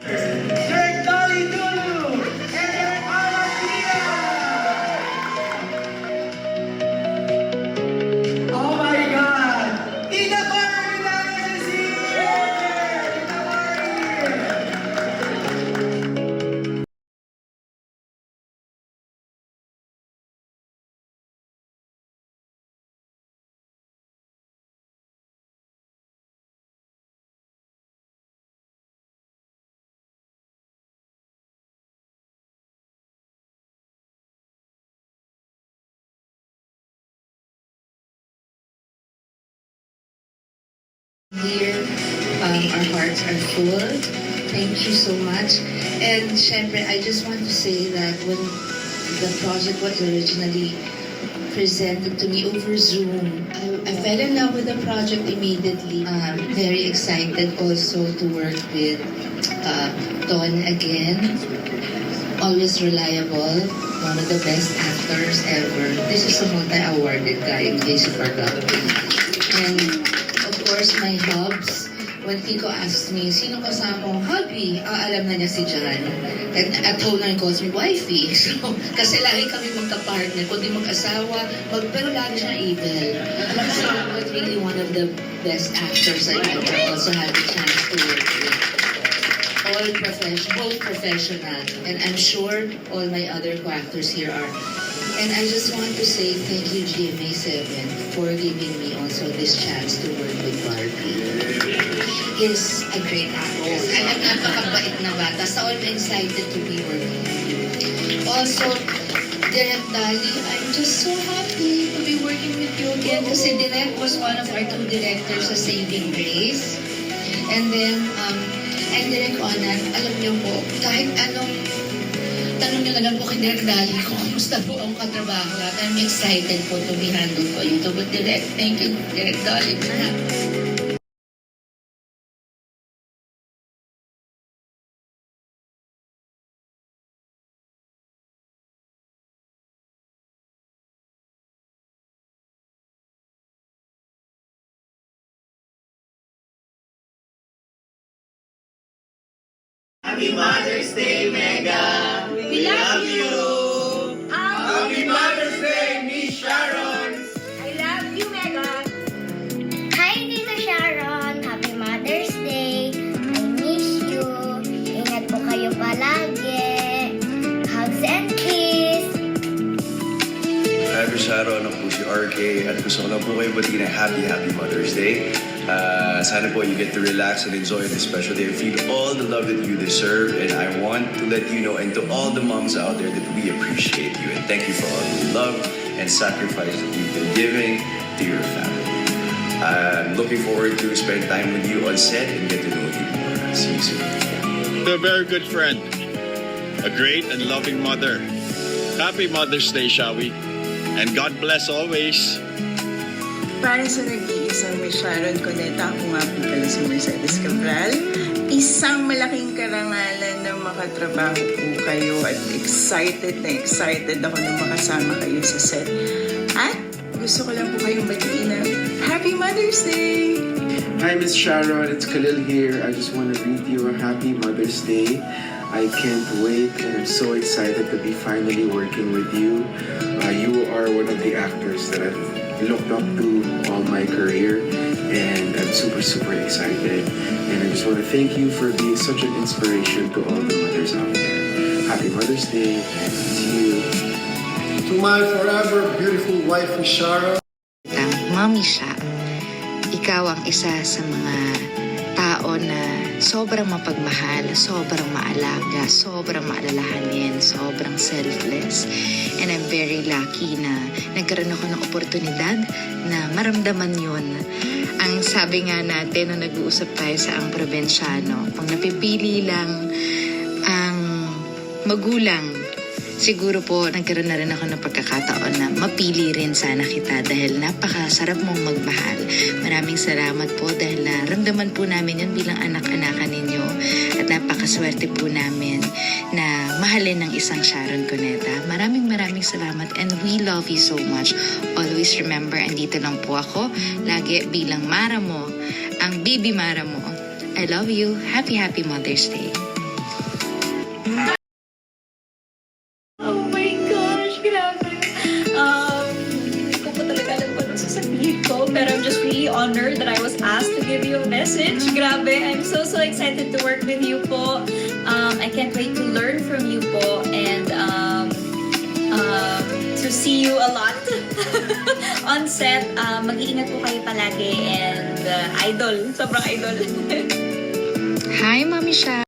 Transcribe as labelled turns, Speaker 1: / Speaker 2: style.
Speaker 1: Direk Dolly Dulu, and Direk Ala Pia. Oh my God! Tita Cory Milanes is here! Tita Cory!
Speaker 2: Here, our hearts are full. Thank you so much. And syempre, I just want to say that when the project was originally presented to me over Zoom, I fell in love with the project immediately. Very excited also to work with Don again. Always reliable, one of the best actors ever. This is a multi-awarded guy in case you forgot. And of course, my hubs, when Kiko asked me, sino kasama mo? Hubby. Alam na niya si Jan. And at home na he calls me wifey. So, kasi lagi kami magka-partner, kundi mag-asawa, pero lagi siya evil. So, but really one of the best actors I ever also had the chance to work with. All professional. And I'm sure all my other co-actors here are. And I just want to say thank you, GMA7, for giving me also this chance to work with Barbie. He's a great actor. I'm napakabait na bata. So I'm excited to be working with you. Also, Direk Dali, I'm just so happy to be working with you again kasi Direk was one of our two directors sa Saving Grace. And then, and Direk Onan, alam niyo po, kahit anong tanong niyo na lang po kay Direk Dali kung kamusta po ang katrabaho at I'm excited po to be handled po ito. But Direk, thank you, Direk Dali.
Speaker 1: Happy Mother's Day, Mega! We love you! Happy Mother's Day, Miss Sharon!
Speaker 3: I love you, Mega!
Speaker 4: Hi, Tita Sharon! Happy Mother's Day! I miss you! Ingat po kayo palagi! Hugs and kiss!
Speaker 5: Hi, Miss Sharon. Ako po si RK at gusto ko lang po kayo batiin ng happy Mother's Day. Sana po you get to relax and enjoy this special day and feel all the love that you deserve. And I want to let you know, and to all the moms out there, that we appreciate you and thank you for all the love and sacrifice that you've been giving to your family. I'm looking forward to spend time with you on set and get to know you more. See you soon.
Speaker 6: A very good friend, a great and loving mother. Happy Mother's Day, shall we? And God bless always.
Speaker 7: Para sa nag-iisang Miss Sharon Cuneta, ako nga po pala si Mercedes Cabral. Isang malaking karangalan na makatrabaho po kayo at excited ako na makasama kayo sa set. At gusto ko lang po kayong batiin ng Happy Mother's Day!
Speaker 8: Hi, Miss Sharon. It's Khalil here. I just want to greet you a happy Mother's Day. I can't wait and I'm so excited to be finally working with you. You are one of the actors that I've looked up to all my career and I'm super excited. And I just want to thank you for being such an inspiration to all the mothers out there. Happy Mother's Day and see you.
Speaker 9: To my forever beautiful wife, Miss Sharon.
Speaker 10: Mami siya. Ikaw ang isa sa mga tao na sobrang mapagmahal, sobrang maalaga, sobrang maalalahanin, sobrang selfless. And I'm very lucky na nagkaroon ako ng oportunidad na maramdaman yun. Ang sabi nga natin nung nag-uusap tayo sa Ang Probensyano, pag napipili lang ang magulang, siguro po nagkaroon na rin ako ng pagkakataon na mapili rin sana kita dahil napakasarap mong magmahal. Maraming salamat po dahil naramdaman po namin yun bilang anak-anakan ninyo at napakaswerte po namin na mahalin ng isang Sharon Cuneta. Maraming salamat and we love you so much. Always remember, andito lang po ako lagi bilang Mara mo, ang baby Mara mo. I love you. Happy Mother's Day.
Speaker 3: Oh my gosh, grabe. Hindi ko po talaga alam kung anong sasabihin ko. Pero I'm just really honored that I was asked to give you a message. Grabe, I'm so excited to work with you po. I can't wait to learn from you po. And to see you a lot on set. Mag-iingat po kayo palagi. And idol, sobrang idol.
Speaker 10: Hi, Mami Sha.